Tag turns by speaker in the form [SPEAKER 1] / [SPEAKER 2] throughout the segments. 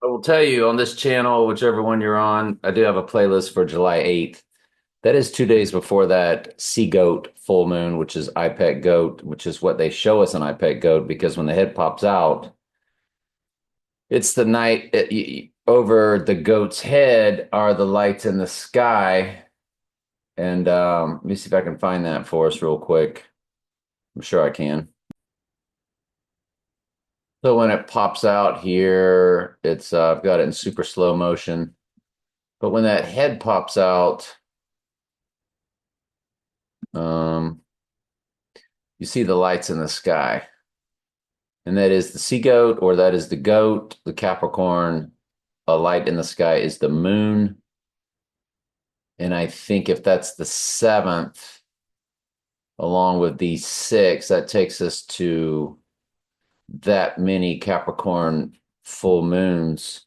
[SPEAKER 1] I will tell you on this channel, whichever one you're on, I do have a playlist for July 8th. That is 2 days before that Sea Goat full moon, which is IPEC goat, which is what they show us in IPEC goat, because when the head pops out, it's the night over the goat's head are the lights in the sky. And let me see if I can find that for us real quick. I'm sure I can. So when it pops out here, it's I've got it in super slow motion. But when that head pops out, um, you see the lights in the sky. And that is the sea goat, or that is the goat, the Capricorn. A light in the sky is the moon. And I think if that's the seventh, along with the six, that takes us to that many Capricorn full moons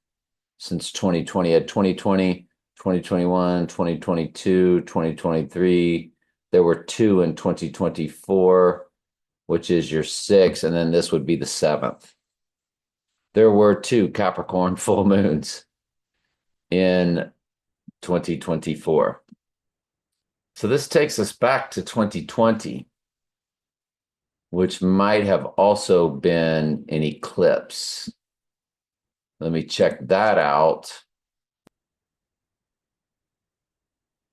[SPEAKER 1] since 2020. Had 2020, 2021, 2022, 2023. There were two in 2024, which is your six, and then this would be the seventh. There were two Capricorn full moons in 2024. So this takes us back to 2020, which might have also been an eclipse. Let me check that out.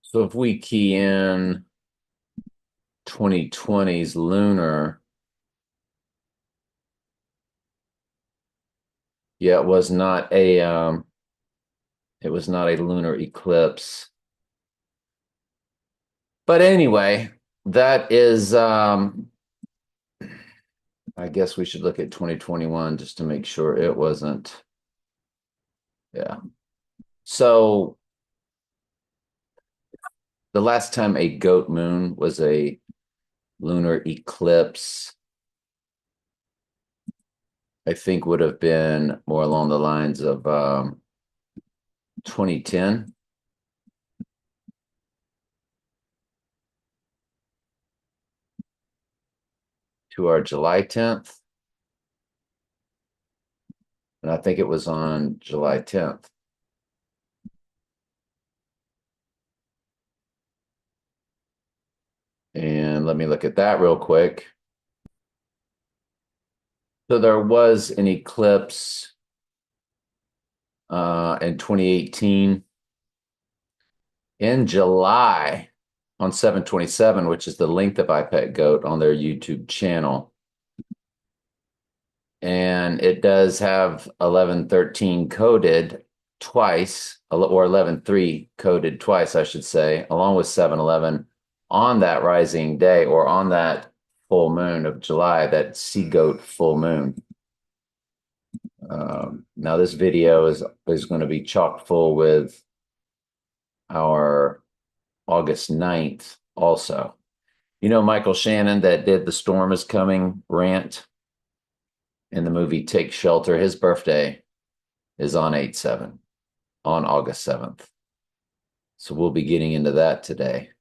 [SPEAKER 1] So if we key in 2020's lunar, yeah, it was not a lunar eclipse. But anyway, that is I guess we should look at 2021 just to make sure it wasn't. Yeah. So the last time a goat moon was a lunar eclipse, I think would have been more along the lines of 2010. To our July 10th. And I think it was on July 10th. And let me look at that real quick. So there was an eclipse in 2018 in July on 7/27, which is the length of IPEC Goat on their YouTube channel. And it does have 1113 coded twice, or 11.3 coded twice, I should say, along with 7/11 on that rising day, or on that full moon of July, that Sea Goat full moon. Now this video is going to be chock full with our August 9th also. You know Michael Shannon that did the storm is coming rant in the movie Take Shelter? His birthday is on 8/7, on August 7th. So we'll be getting into that today.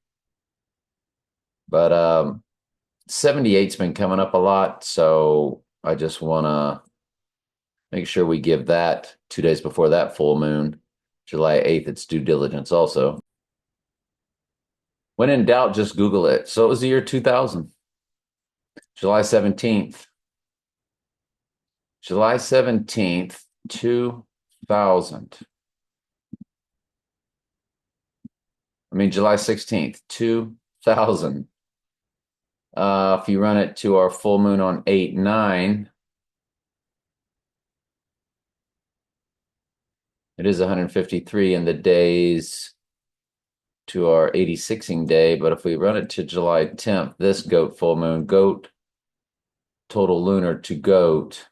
[SPEAKER 1] But 78's been coming up a lot, so I just want to make sure we give that 2 days before that full moon, July 8th, its due diligence also. When in doubt, just Google it. So it was the year 2000, July 17th. July 17th, 2000. July 16th, 2000. If you run it to our full moon on 8/9, it is 153 in the days to our 86ing day. But if we run it to July 10th, this goat full moon, goat total lunar to goat,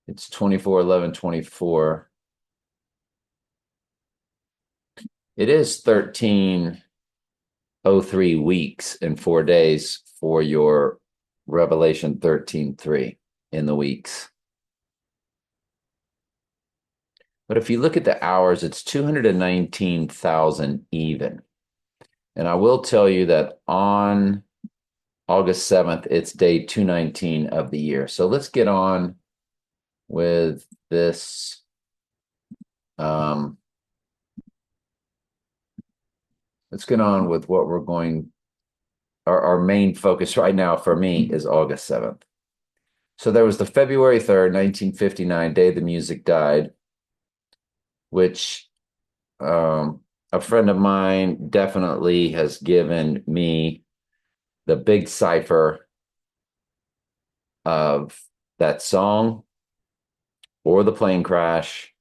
[SPEAKER 1] it's 24/11/24. It is 1303 weeks and 4 days for your Revelation 13:3 in the weeks. But if you look at the hours, it's 219,000 even. And I will tell you that on August 7th, it's day 219 of the year. So let's get on with this let's get on with what we're going. Our main focus right now for me is August 7th. So there was the February 3rd, 1959, day the music died, which a friend of mine definitely has given me the big cipher of that song or the plane crash.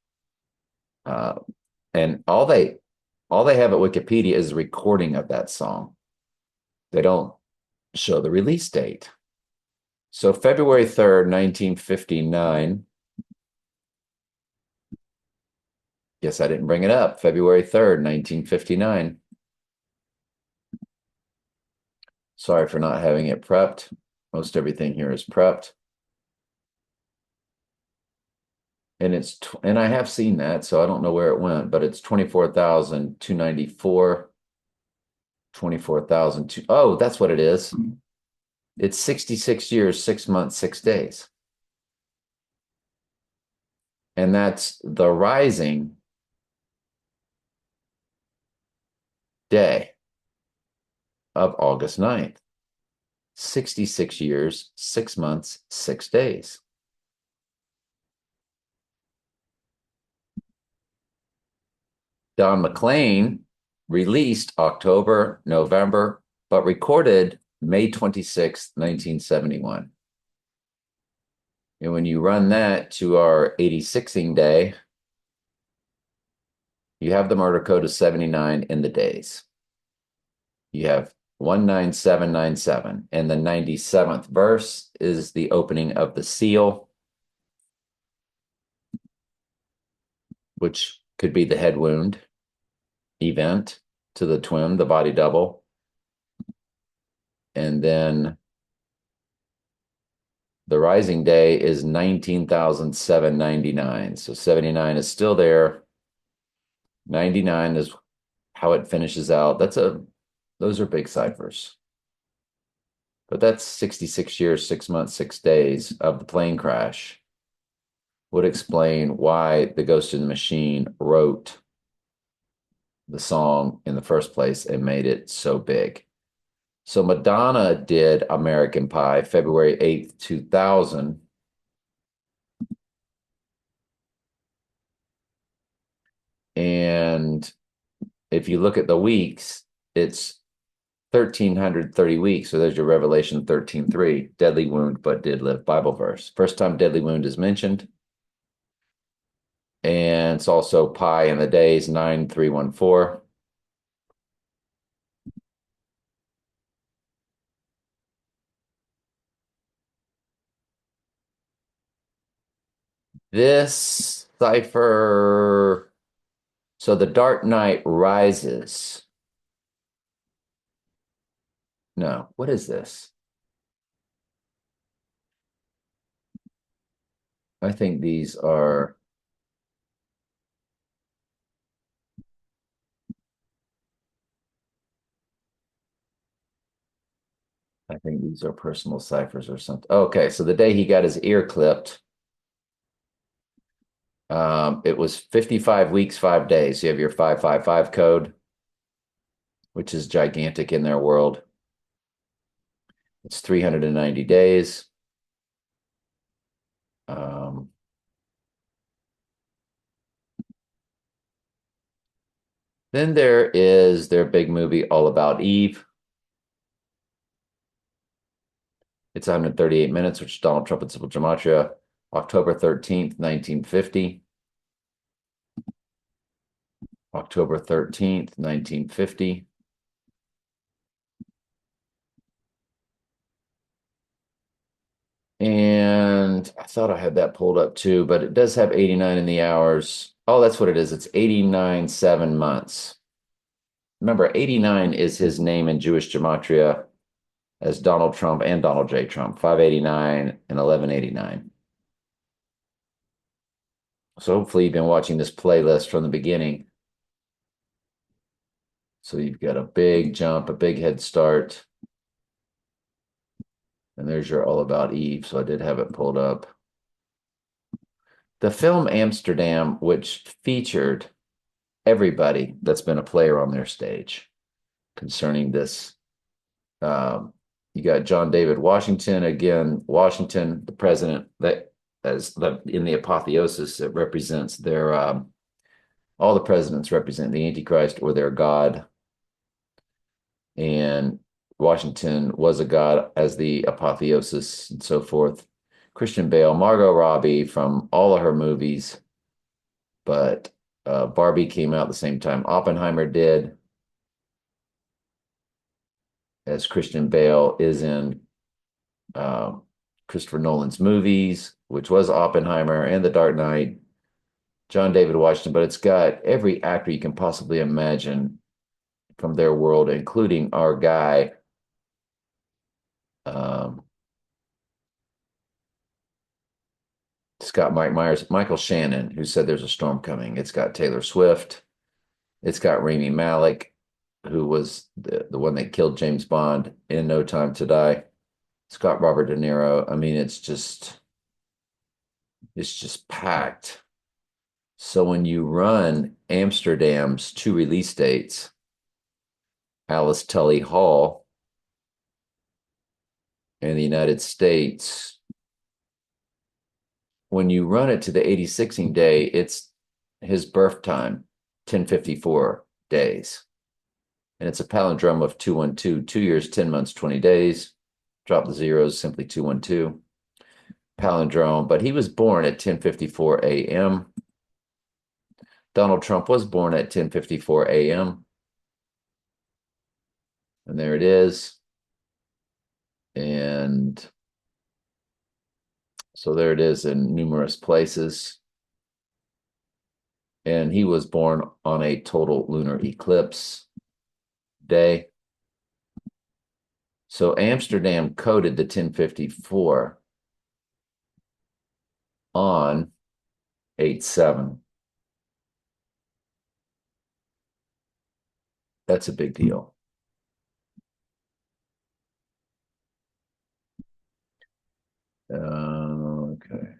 [SPEAKER 1] Uh, and all they have at Wikipedia is a recording of that song. They don't show the release date. So February 3rd, 1959. Guess I didn't bring it up. February 3rd, 1959. Sorry for not having it prepped. Most everything here is prepped. And I have seen that, so I don't know where it went, but it's 24,294. 24,002. Oh, that's what it is. It's 66 years, 6 months, 6 days. And that's the rising day of August 9th. 66 years, 6 months, 6 days. Don McLean released October, November, but recorded May 26th, 1971. And when you run that to our 86ing day, you have the murder code of 79 in the days. You have 19797, and the 97th verse is the opening of the seal, which could be the head wound event to the twin, the body double. And then the rising day is 19,799. So 79 is still there. 99 is how it finishes out. Those are big ciphers. But that's 66 years, 6 months, 6 days of the plane crash. Would explain why the Ghost in the Machine wrote the song in the first place and made it so big. So Madonna did American Pie February 8th, 2000. And if you look at the weeks, it's 1,330 weeks. So there's your Revelation 13:3, deadly wound, but did live Bible verse. First time deadly wound is mentioned. And it's also pi in the days 9314. This cipher, so the Dark Knight Rises. No, what is this? I think these are personal ciphers or something. Okay, so the day he got his ear clipped, it was 55 weeks, 5 days. You have your 555 code, which is gigantic in their world. It's 390 days. Then there is their big movie, All About Eve. It's 138 minutes, which is Donald Trump and Civil Gematria, October 13th, 1950. October 13th, 1950. And I thought I had that pulled up too, but it does have 89 in the hours. Oh, that's what it is. It's 89, 7 months. Remember, 89 is his name in Jewish gematria as Donald Trump and Donald J. Trump, 589 and 1189. So hopefully you've been watching this playlist from the beginning. So you've got a big jump, a big head start. And there's your All About Eve. So I did have it pulled up. The film Amsterdam, which featured everybody that's been a player on their stage concerning this. You got John David Washington again. Washington, the president, that as in the apotheosis, it represents their all the presidents represent the Antichrist or their god, and Washington was a god as the apotheosis and so forth. Christian Bale, Margot Robbie from all of her movies, but Barbie came out the same time Oppenheimer did, as Christian Bale is in Christopher Nolan's movies, which was Oppenheimer and The Dark Knight, John David Washington, but it's got every actor you can possibly imagine from their world, including our guy, Scott Mike Myers, Michael Shannon, who said there's a storm coming. It's got Taylor Swift. It's got Rami Malek, who was the one that killed James Bond in No Time to Die. It's got Robert De Niro. I mean, it's just packed. So when you run Amsterdam's two release dates, Alice Tully Hall in the United States, when you run it to the 86ing day, it's his birth time, 1054 days. And it's a palindrome of 212, 2 years, 10 months, 20 days. Drop the zeros, simply 212. Palindrome, but he was born at 10:54 a.m. Donald Trump was born at 10:54 a.m. And there it is. And so there it is in numerous places. And he was born on a total lunar eclipse day. So Amsterdam coded the 1054 on 8/7. That's a big deal. Okay.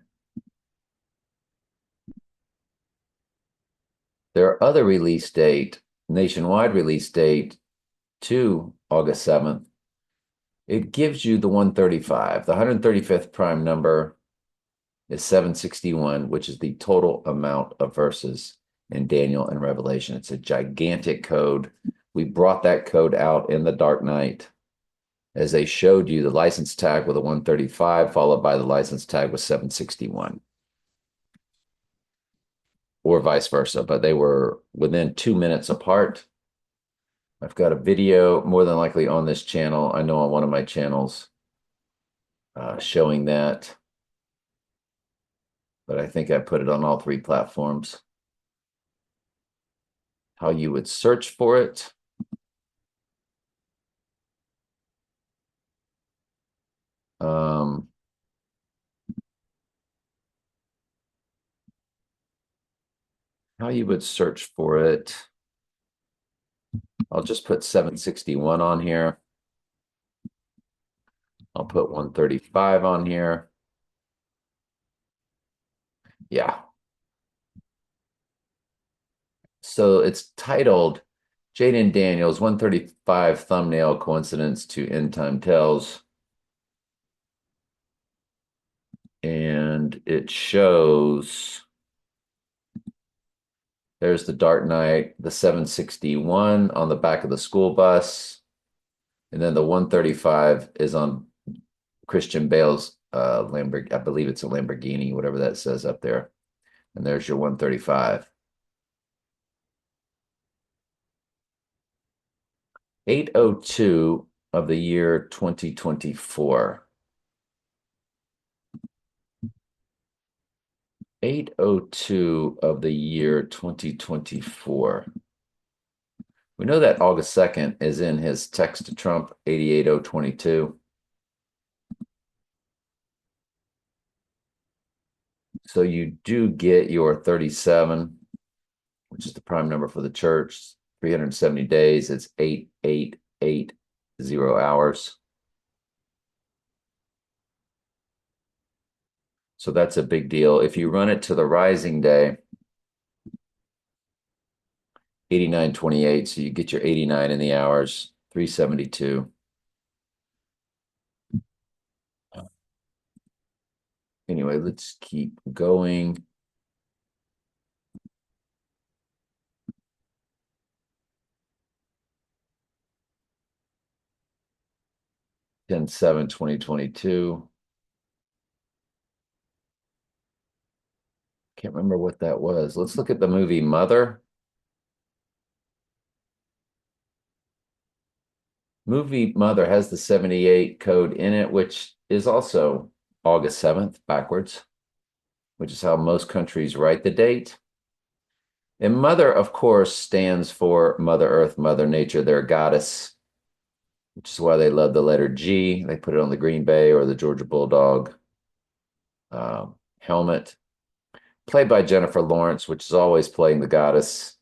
[SPEAKER 1] Their other release date, nationwide release date to August 7th, it gives you the 135. The 135th prime number is 761, which is the total amount of verses in Daniel and Revelation. It's a gigantic code. We brought that code out in the Dark Knight as they showed you the license tag with a 135, followed by the license tag with 761. Or vice versa, but they were within 2 minutes apart. I've got a video more than likely on this channel, I know on one of my channels, showing that. But I think I put it on all three platforms. How you would search for it. How you would search for it. I'll just put 761 on here. I'll put 135 on here. Yeah. So it's titled Jayden Daniels 135 Thumbnail Coincidence to End Time Tells. And it shows there's the Dark Knight, the 761 on the back of the school bus. And then the 135 is on Christian Bale's Lamborghini. I believe it's a Lamborghini, whatever that says up there. And there's your 135. 802 of the year 2024. 802 of the year 2024. We know that August 2nd is in his text to Trump 88022. So you do get your 37, which is the prime number for the church, 370 days. It's 8880 hours. So that's a big deal. If you run it to the rising day, 89.28, so you get your 89 in the hours, 372. Anyway, let's keep going. 10/7/2022. Can't remember what that was. Let's look at the movie Mother. Movie Mother has the 78 code in it, which is also August 7th backwards, which is how most countries write the date. And Mother, of course, stands for Mother Earth, Mother Nature, their goddess, which is why they love the letter G. They put it on the Green Bay or the Georgia Bulldog helmet. Played by Jennifer Lawrence, which is always playing the goddess,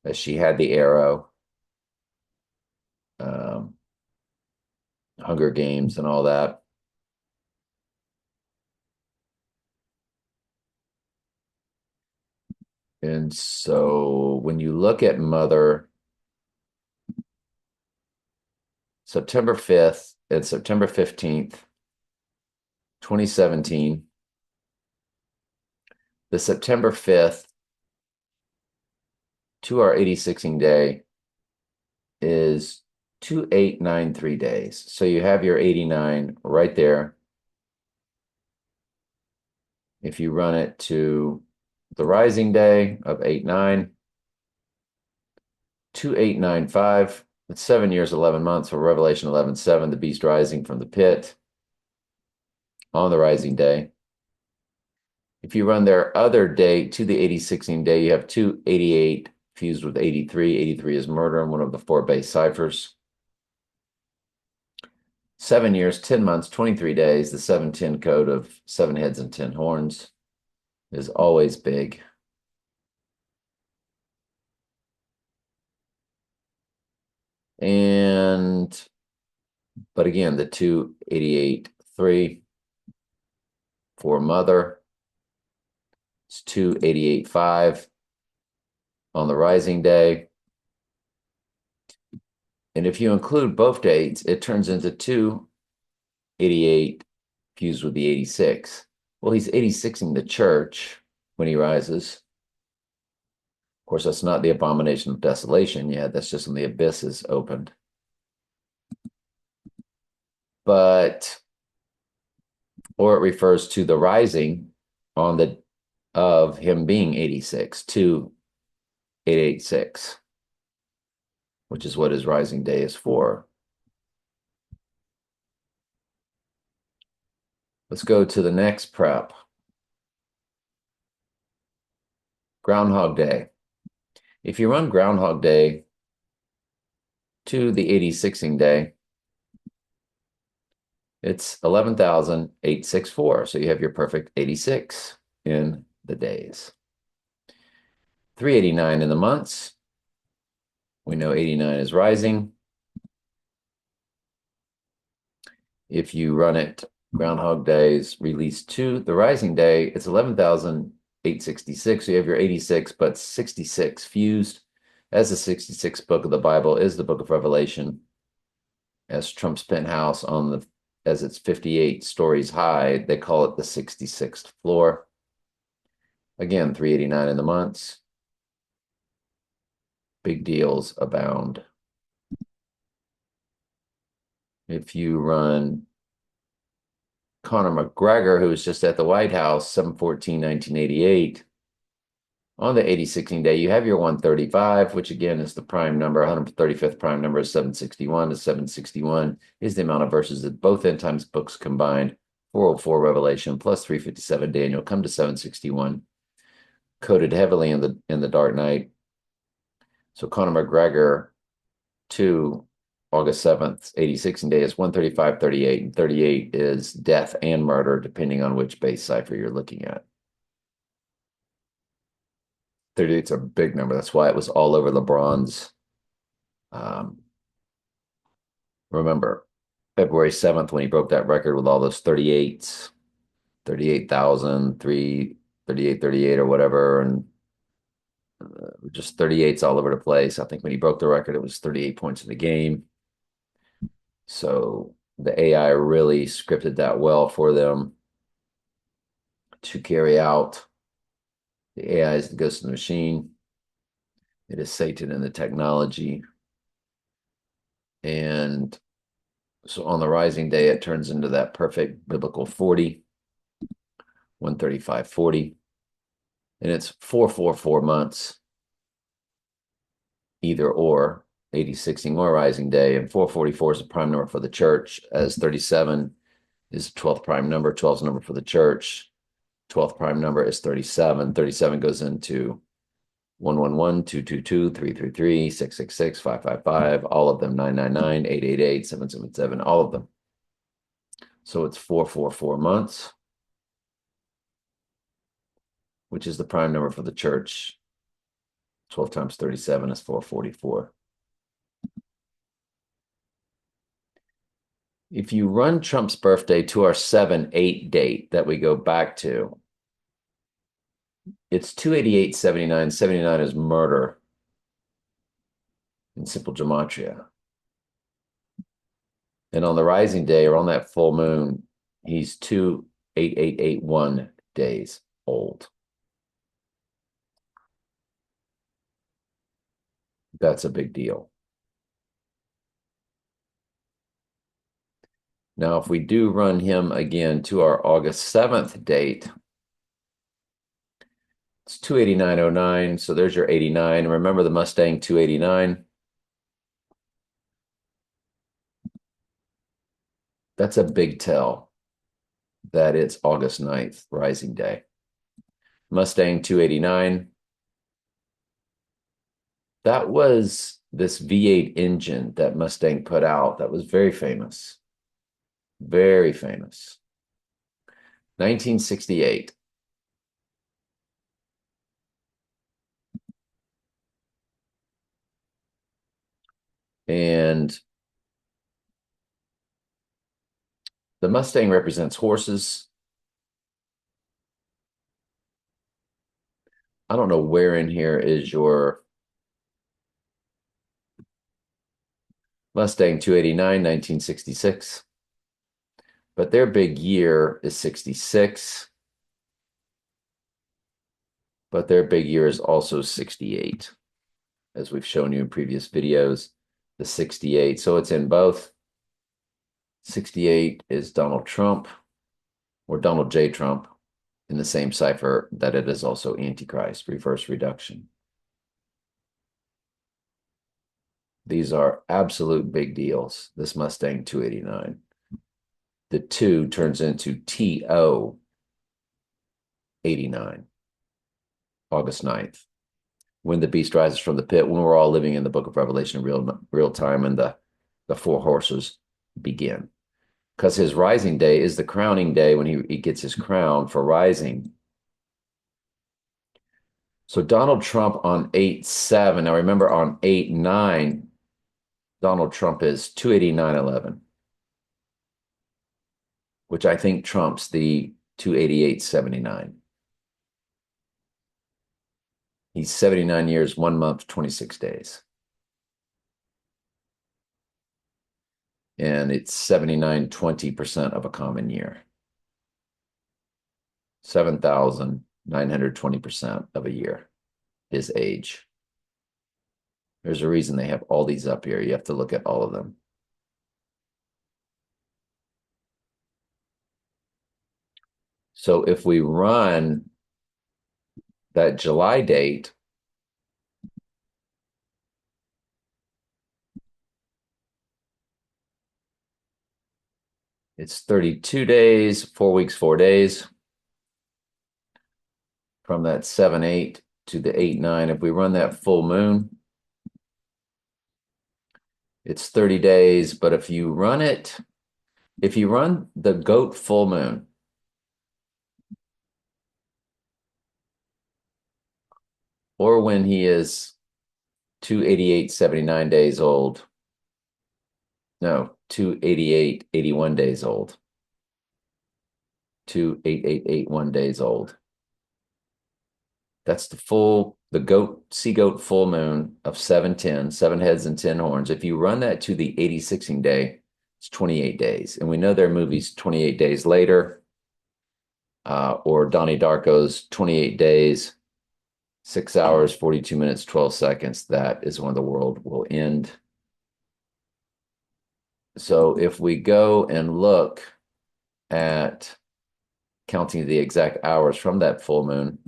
[SPEAKER 1] as she had the arrow, um, Hunger Games, and all that. And so when you look at Mother, September 5th and September 15th, 2017, the September 5th, 2-hour 86ing day is 2893 days. So you have your 89 right there. If you run it to the rising day of 89, 2895, it's 7 years, 11 months for Revelation 11:7, the beast rising from the pit on the rising day. If you run their other day to the 86ing day, you have 288 fused with 83. 83 is murder in one of the 4 base ciphers. 7 years, 10 months, 23 days. The 710 code of 7 heads and 10 horns is always big. But again, the 288.3 for Mother. It's 288.5 on the rising day. And if you include both dates, it turns into 288 fused with the 86. Well, he's 86ing the church when he rises. Of course, that's not the abomination of desolation yet. That's just when the abyss is opened. Or it refers to the rising of him being 86, 2886, which is what his rising day is for. Let's go to the next prep. Groundhog Day. If you run Groundhog Day to the 86ing day, it's 11,864. So you have your perfect 86 in the days. 389 in the months. We know 89 is rising. If you run it Groundhog Days release to the rising day, it's 11,866. So you have your 86, but 66 fused, as the 66th book of the Bible is the book of Revelation, as Trump's penthouse as it's 58 stories high, they call it the 66th floor. Again, 389 in the months. Big deals abound. If you run Conor McGregor, who was just at the White House, 7/14/1988, on the 86ing day, you have your 135, which again is the prime number. 135th prime number is 761. The 761 is the amount of verses that both end times books combined. 404 Revelation plus 357 Daniel come to 761, coded heavily in the Dark Night. So Conor McGregor to August 7th, 86ing day is 135.38, and 38 is death and murder, depending on which base cipher you're looking at. 38's a big number. That's why it was all over LeBron's. Remember, February 7th, when he broke that record with all those 38s. 38,000, 38 or whatever, and just 38s all over the place. I think when he broke the record, it was 38 points in the game. So the AI really scripted that well for them to carry out. The AI is the ghost of the machine. It is Satan in the technology. And so on the rising day, it turns into that perfect biblical 40, 135, 40. And it's 444 months, either or, 80, 16, or rising day. And 444 is a prime number for the church, as 37 is 12th prime number. 12 is the number for the church. 12th prime number is 37. 37 goes into 111, 222, 333, 666, 555, all of them, 999, 888, 777, all of them. So it's 444 months, which is the prime number for the church. 12 times 37 is 444. If you run Trump's birthday to our 7-8 date that we go back to, it's 288.79. 79 is murder in simple gematria. And on the rising day, or on that full moon, he's 28881 days old. That's a big deal. Now, if we do run him again to our August 7th date, it's 289.09. So there's your 89. Remember the Mustang 289? That's a big tell that it's August 9th, rising day. Mustang 289. That was this V8 engine that Mustang put out that was very famous. Very famous. 1968. And the Mustang represents horses. I don't know where in here is your Mustang 289, 1966. But their big year is 66. But their big year is also 68, as we've shown you in previous videos, the 68. So it's in both. 68 is Donald Trump, or Donald J. Trump, in the same cipher that it is also Antichrist, reverse reduction. These are absolute big deals, this Mustang 289. The 2 turns into TO 89, August 9th, when the beast rises from the pit, when we're all living in the book of Revelation in real time, and the four horses begin. Because his rising day is the crowning day when he gets his crown for rising. So Donald Trump on 8/7. Now remember, on 8/9, Donald Trump is 289.11, which I think trumps the 288.79. He's 79 years, 1 month, 26 days. And it's 79, 20% of a common year. 7,920% of a year is age. There's a reason they have all these up here. You have to look at all of them. So if we run that July date, it's 32 days, 4 weeks, 4 days. From that 7/8 to the 8/9. If we run that full moon, it's 30 days. But if you run the goat full moon, or when he is 288.79 days old, no, 288.81 days old, 2.8881 days old. That's the sea goat full moon of 710, 7 heads and 10 horns. If you run that to the 86ing day, it's 28 days. And we know there are movies 28 days later, or Donnie Darko's 28 days, 6 hours, 42 minutes, 12 seconds. That is when the world will end. So if we go and look at counting the exact hours from that full moon,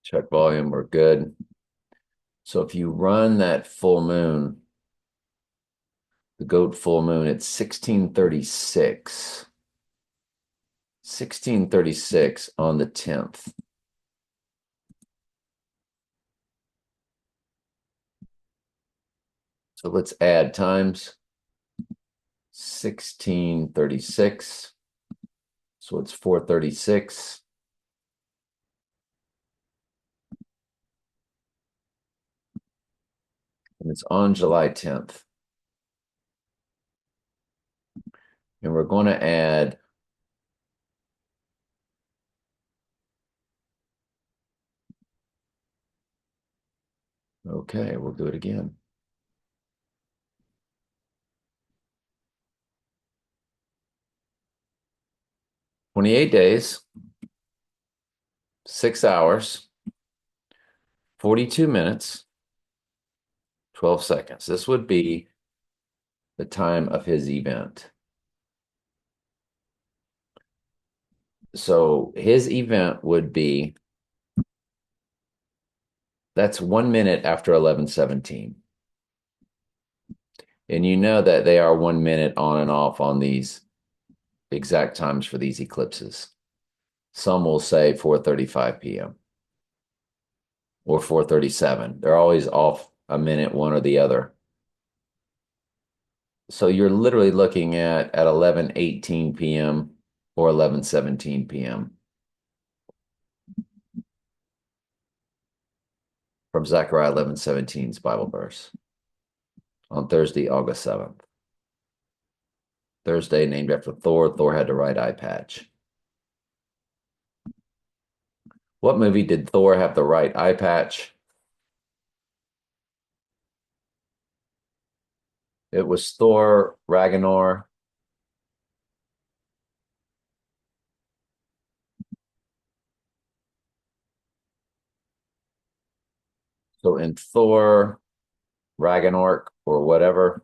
[SPEAKER 1] check volume, we're good. So if you run that full moon, the goat full moon, it's 1636. 1636 on the 10th. So let's add times 1636. So it's 436. And it's on July 10th. And we're going to add okay, we'll do it again. "28 days, 6 hours, 42 minutes, 12 seconds. This would be the time of his event. So his event would be, that's 1 minute after 11:17. And you know that they are 1 minute on and off on these exact times for these eclipses. Some will say 4:35 p.m. or 4:37. They're always off a minute, one or the other. So you're literally looking at 11:18 p.m. or 11:17 p.m. from Zechariah 11:17's Bible verse on Thursday, August 7th. Thursday, named after Thor. Thor had the right eye patch. What movie did Thor have the right eye patch? It was Thor Ragnarok. So in Thor Ragnarok or whatever,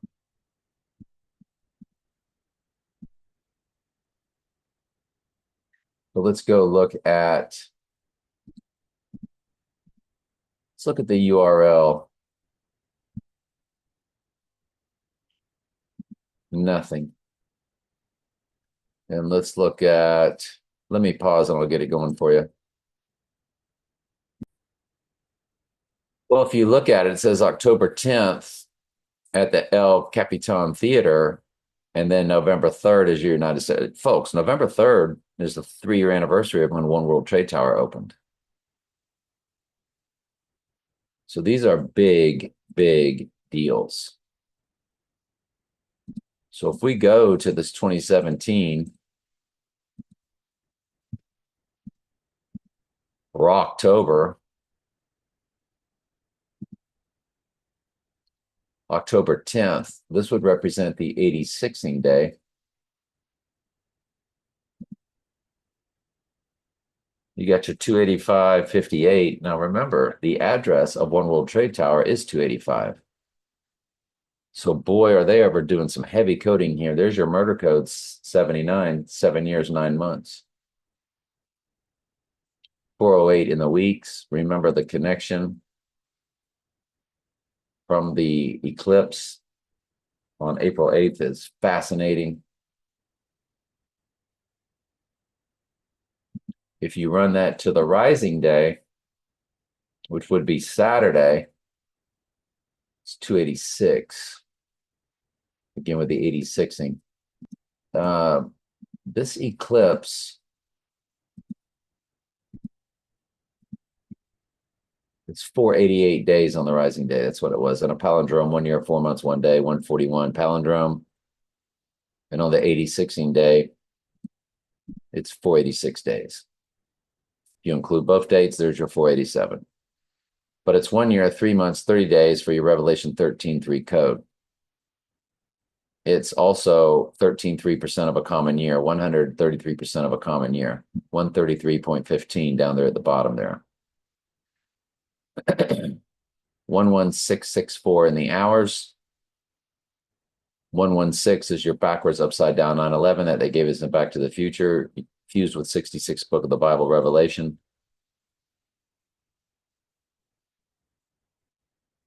[SPEAKER 1] so let's look at the URL. Nothing. And let's look at, let me pause and I'll get it going for you. Well, if you look at it, it says October 10th at the El Capitan Theater, and then November 3rd is your United States. Folks, November 3rd is the 3-year anniversary of when One World Trade Tower opened. So these are big, big deals. So if we go to this 2017 or October 10th, this would represent the 86ing day. You got your 285.58. Now remember, the address of One World Trade Tower is 285. So boy, are they ever doing some heavy coding here. There's your murder code 79, 7 years, 9 months. 408 in the weeks. Remember the connection from the eclipse on April 8th is fascinating. If you run that to the rising day, which would be Saturday, it's 286. Again with the 86ing. This eclipse, it's 488 days on the rising day. That's what it was. And a palindrome, 1 year, 4 months, 1 day, 141 palindrome. And on the 86ing day, it's 486 days. If you include both dates, there's your 487. But it's 1 year, 3 months, 30 days for your Revelation 13:3 code. It's also 13.3% of a common year, 133% of a common year, 133.15 down there at the bottom there. 11664 in the hours. 116 is your backwards upside down 9/11 that they gave us in Back to the Future, fused with 66 book of the Bible, Revelation.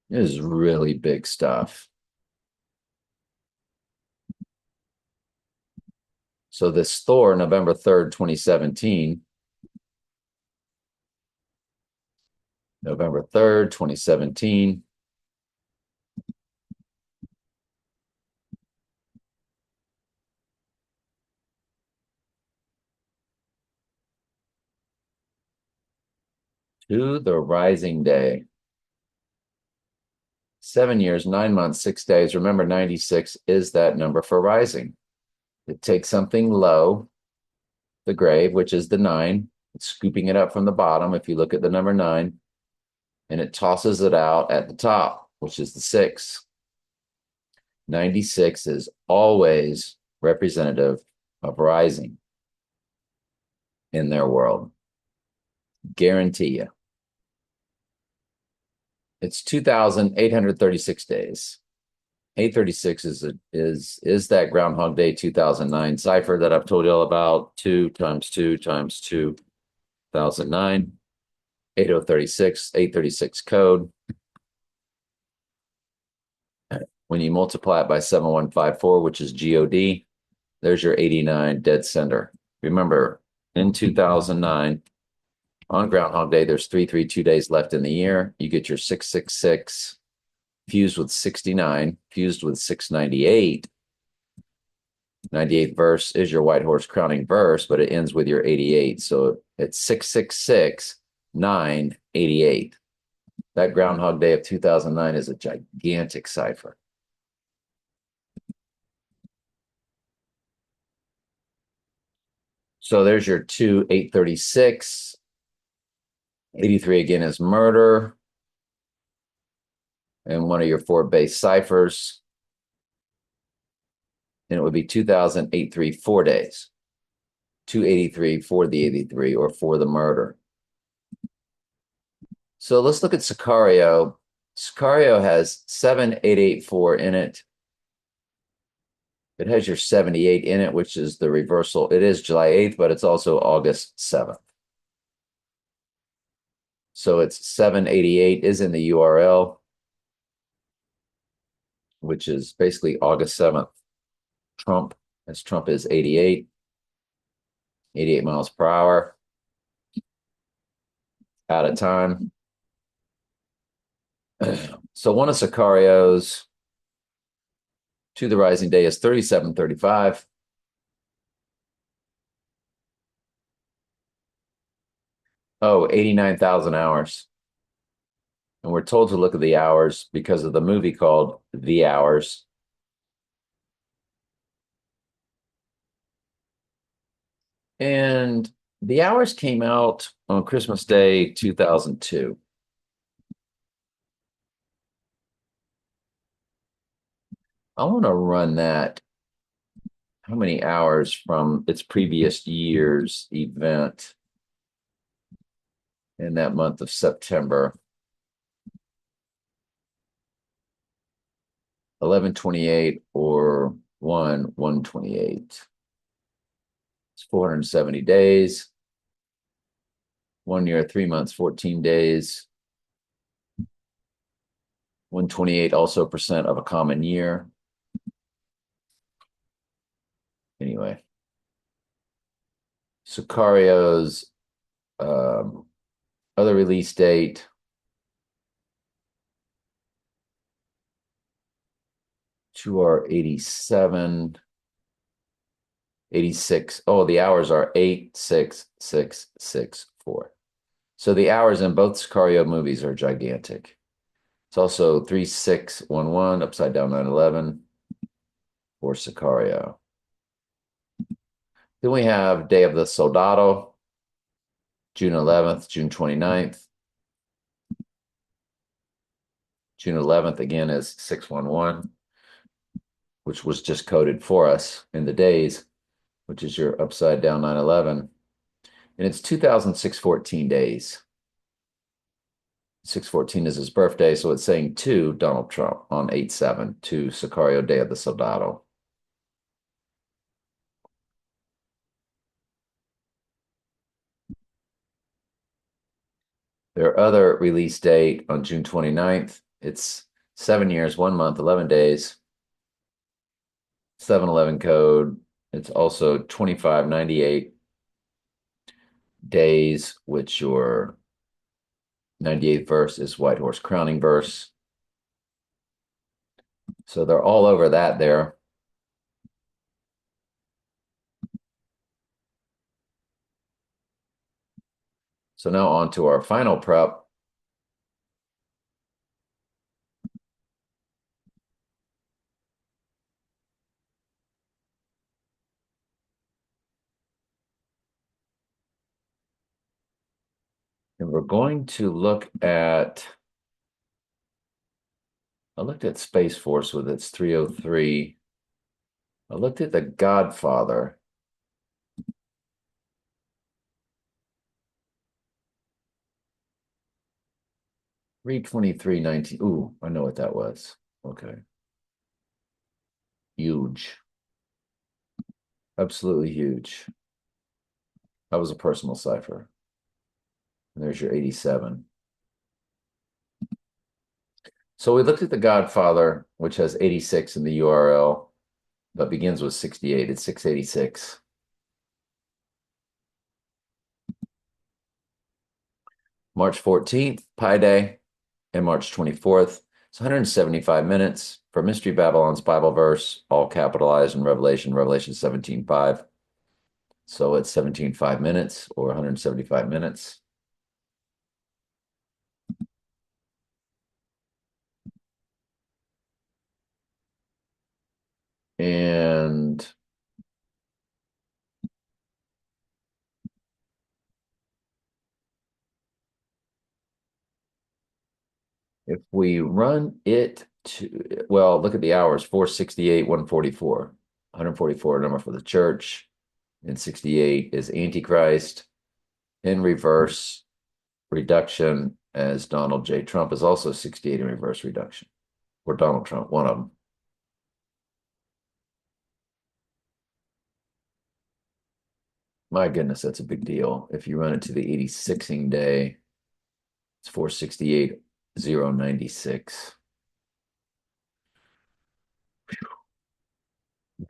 [SPEAKER 1] This is really big stuff. So this Thor, November 3rd, 2017. November 3rd, 2017. To the rising day. 7 years, 9 months, 6 days. Remember, 96 is that number for rising. It takes something low, the grave, which is the 9. It's scooping it up from the bottom, if you look at the number 9, and it tosses it out at the top, which is the 6. 96 is always representative of rising in their world. Guarantee you. It's 2,836 days. 836 is that Groundhog Day 2009 cipher that I've told you all about. 2 times 2 times 2009. 8036, 836 code. When you multiply it by 7154, which is GOD, there's your 89 dead center. Remember, in 2009, on Groundhog Day, there's 332 days left in the year. You get your 666 fused with 69, fused with 698. 98th verse is your white horse crowning verse, but it ends with your 88. So it's 666, 988. That Groundhog Day of 2009 is a gigantic cipher. So there's your 2, 836. 83 again is murder. And one of your 4 base ciphers. And it would be 2,834 days. 283 for the 83 or for the murder. So let's look at Sicario. Sicario has 7884 in it. It has your 78 in it, which is the reversal. It is July 8th, but it's also August 7th. So it's 788 is in the URL, which is basically August 7th. Trump, as Trump is 88 miles per hour. Out of time. So one of Sicario's to the rising day is 3735. Oh, 89,000 hours. And we're told to look at the hours because of the movie called The Hours. And The Hours came out on Christmas Day 2002. I want to run that. How many hours from its previous year's event in that month of September? 11/28 or 1/1/28. It's 470 days. 1 year, 3 months, 14 days. 128 also percent of a common year. Anyway, Sicario's other release date. To our 87, 86. Oh, the hours are 86664. So the hours in both Sicario movies are gigantic. It's also 3611 upside down 911 for Sicario. Then we have Day of the Soldado, June 11th, June 29th. June 11th again is 611, which was just coded for us in the days, which is your upside down 9/11. And it's 2,614 days. 614 is his birthday, so it's saying to Donald Trump on 8/7 to Sicario Day of the Soldado. Their other release date on June 29th, it's 7 years, 1 month, 11 days, 7/11 code. It's also 2598 days, which your 98th verse is White Horse Crowning verse. So they're all over that there. So now on to our final prep. And we're going to look at, I looked at Space Force with its 303. I looked at The Godfather. Read 2319. Ooh, I know what that was. Okay. Huge. Absolutely huge. That was a personal cipher. And there's your 87. So we looked at The Godfather, which has 86 in the URL, but begins with 68. It's 686. March 14th, Pi Day, and March 24th. It's 175 minutes for Mystery Babylon's Bible verse, all capitalized in Revelation, Revelation 17:5. So it's 17:5 minutes or 175 minutes. And if we run it to, well, look at the hours, 468, 144. 144 number for the church, and 68 is Antichrist. In reverse reduction as Donald J. Trump is also 68 in reverse reduction, or Donald Trump, one of them. My goodness, that's a big deal. If you run it to the 86ing day, it's 468, 096.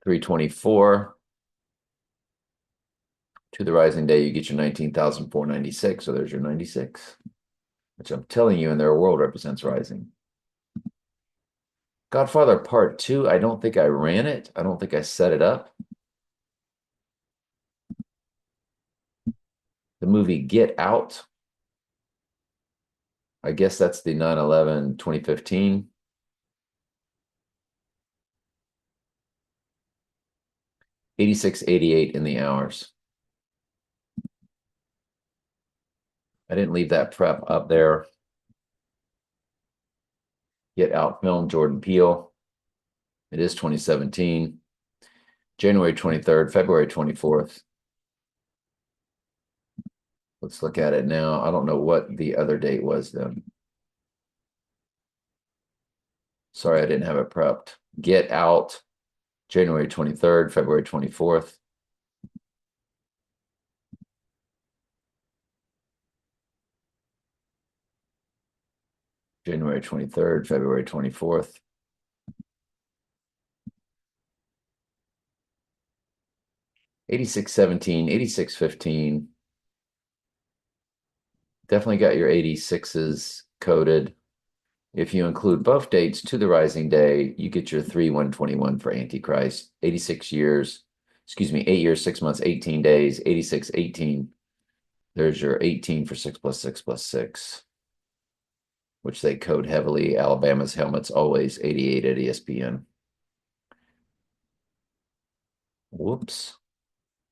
[SPEAKER 1] 324 to the rising day, you get your 19,496. So there's your 96, which I'm telling you in their world represents rising. Godfather Part 2, I don't think I ran it. I don't think I set it up. The movie Get Out, I guess that's the 9/11 2015. 86, 88 in the hours. I didn't leave that prep up there. Get Out film, Jordan Peele. It is 2017. January 23rd, February 24th. Let's look at it now. I don't know what the other date was then. Sorry, I didn't have it prepped. Get Out, January 23rd, February 24th. January 23rd, February 24th. $86.17, $86.15. Definitely got your 86s coded. If you include both dates to the rising day, you get your 3/121 for Antichrist. 86 years, 8 years, 6 months, 18 days, 86, 18. There's your 18 for 6 plus 6 plus 6, which they code heavily. Alabama's helmet's always 88 at ESPN. Whoops.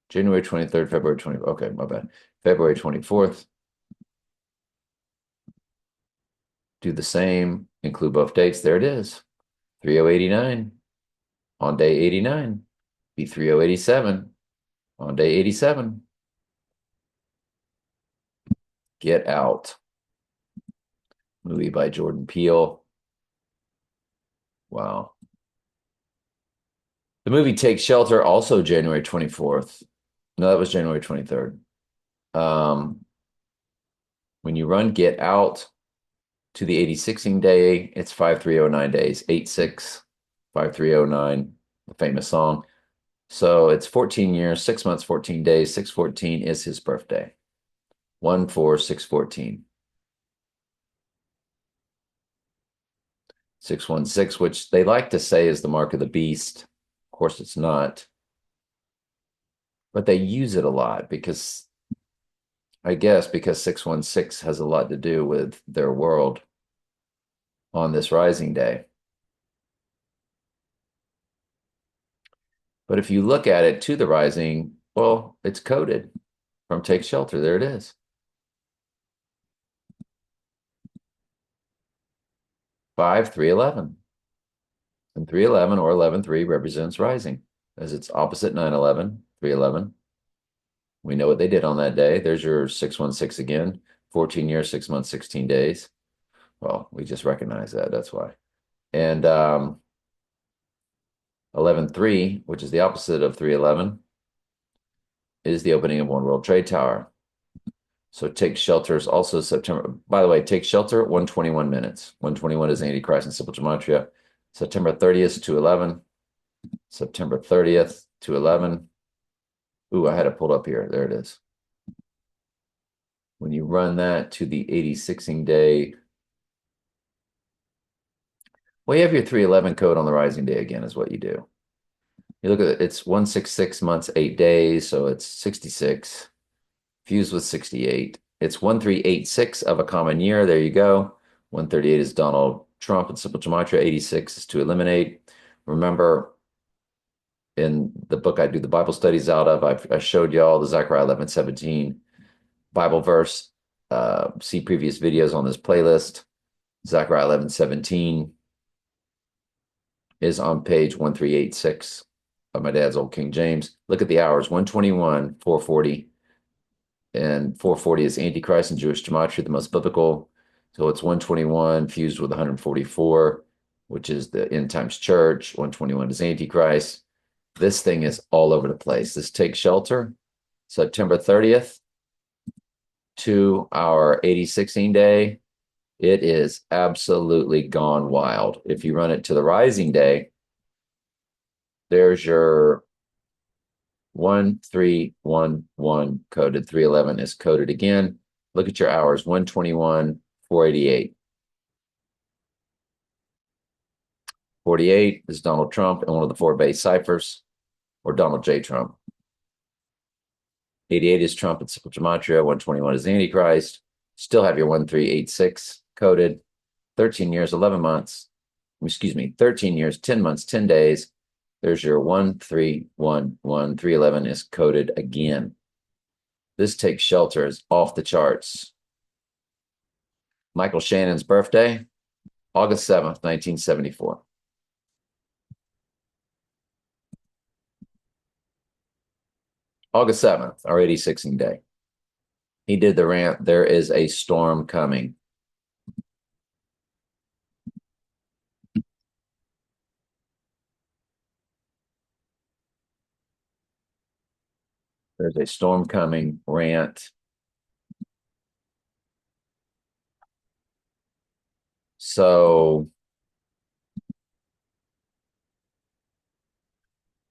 [SPEAKER 1] January 23rd, February 20th. Okay, my bad. February 24th. Do the same, include both dates. There it is. 3089 on day 89. Be 3087 on day 87. Get Out. Movie by Jordan Peele. Wow. The movie Take Shelter, also January 24th. No, that was January 23rd. When you run Get Out to the 86ing day, it's 5309 days. 86, 5309, the famous song. So it's 14 years, 6 months, 14 days. 614 is his birthday. 14614. 616, which they like to say is the mark of the beast. Of course, it's not. But they use it a lot because, I guess, because 616 has a lot to do with their world on this rising day. But if you look at it to the rising, well, it's coded from Take Shelter. There it is. 5311. And 311 or 113 represents rising as its opposite 911, 311. We know what they did on that day. There's your 616 again. 14 years, 6 months, 16 days. Well, we just recognize that. That's why. And 113, which is the opposite of 311, is the opening of One World Trade Tower. So Take Shelter is also September. By the way, Take Shelter, 121 minutes. 121 is Antichrist and Simple Gematria. September 30th to 11. September 30th to 11. Ooh, I had it pulled up here. There it is. When you run that to the 86ing day, well, you have your 311 code on the rising day again, is what you do. You look at it, it's 166 months, 8 days, so it's 66. Fused with 68. It's 1386 of a common year. There you go. 138 is Donald Trump and Simple Gematria. 86 is to eliminate. Remember, in the book I do the Bible studies out of, I showed y'all the Zechariah 11:17 Bible verse. See previous videos on this playlist. Zechariah 11:17 is on page 1386 of my dad's old King James. Look at the hours, 121, 440. And 440 is Antichrist and Jewish gematria, the most biblical. So it's 121 fused with 144, which is the end times church. 121 is Antichrist. This thing is all over the place. This Take Shelter, September 30th to our 86ing day. It is absolutely gone wild. If you run it to the rising day, there's your 1311 coded. 311 is coded again. Look at your hours, 121, 488. 48 is Donald Trump and one of the 4 base ciphers, or Donald J. Trump. 88 is Trump and Simple Gematria. 121 is Antichrist. Still have your 1386 coded. 13 years, 11 months. Excuse me, 13 years, 10 months, 10 days. There's your 1311. 311 is coded again. This Take Shelter is off the charts. Michael Shannon's birthday, August 7th, 1974. August 7th, our 86ing day. He did the rant, "There is a storm coming." There's a storm coming rant. So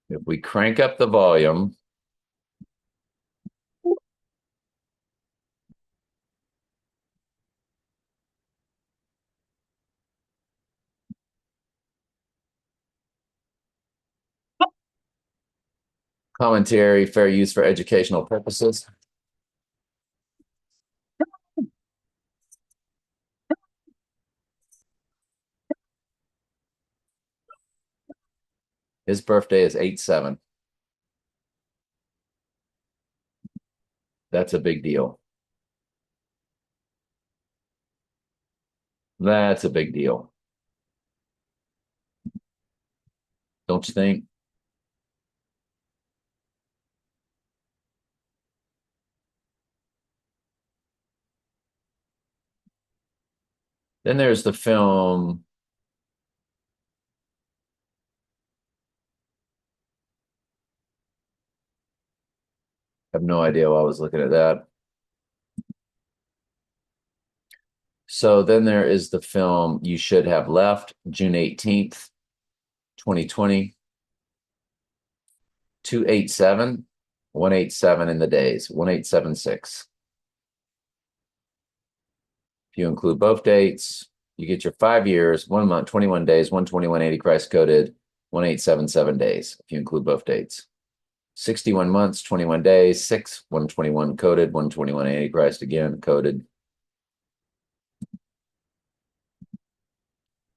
[SPEAKER 1] if we crank up the volume, commentary, fair use for educational purposes. His birthday is 8/7. That's a big deal. That's a big deal. Don't you think? Then there's the film. I have no idea why I was looking at that. So then there is the film You Should Have Left, June 18th, 2020. 287, 187 in the days, 1876. If you include both dates, you get your 5 years, 1 month, 21 days, 12180 Christ coded, 1877 days, if you include both dates. 61 months, 21 days, 121 coded, 12180 Christ again coded.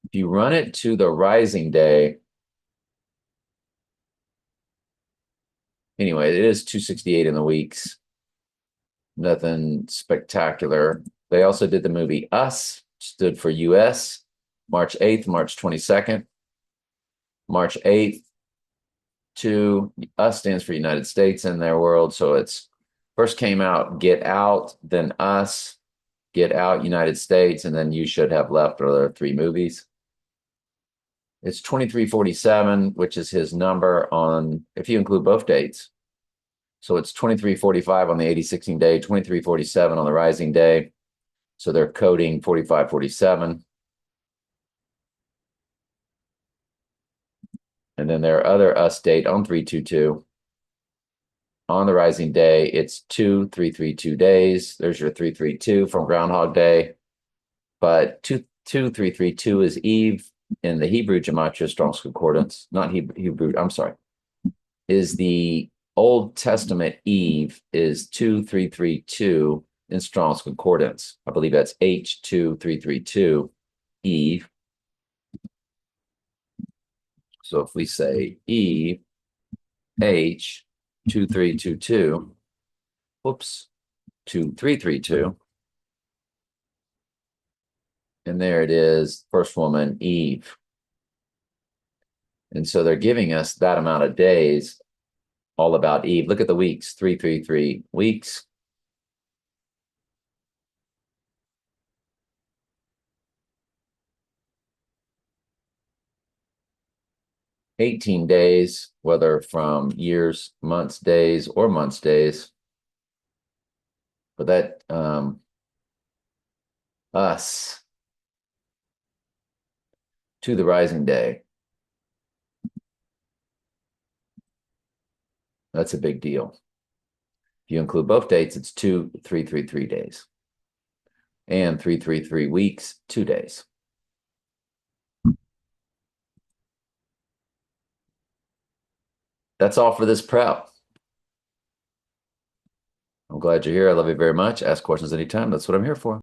[SPEAKER 1] If you run it to the rising day, anyway, it is 268 in the weeks. Nothing spectacular. They also did the movie Us, stood for US, March 8th, March 22nd. March 8th to Us stands for United States in their world. So it's first came out Get Out, then Us, Get Out, United States, and then You Should Have Left, or there are three movies. It's 2347, which is his number on, if you include both dates. So it's 2345 on the 8016 day, 2347 on the rising day. So they're coding 4547. And then their other Us date on 322. On the rising day, it's 2332 days. There's your 332 from Groundhog Day. But 2332 is Eve in the Hebrew Gematria Strong's Concordance. Not Hebrew, I'm sorry. Is the Old Testament Eve is 2332 in Strong's Concordance. I believe that's H2332 Eve. So if we say Eve H2322, whoops, 2332, and there it is, first woman, Eve. And so they're giving us that amount of days, all about Eve. Look at the weeks, 333 weeks. $18 days, whether from years, months, days, or months, days. But that Us to the rising day. That's a big deal. If you include both dates, it's 2333 days. And 333 weeks, 2 days. That's all for this prep. I'm glad you're here. I love you very much. Ask questions anytime. That's what I'm here for.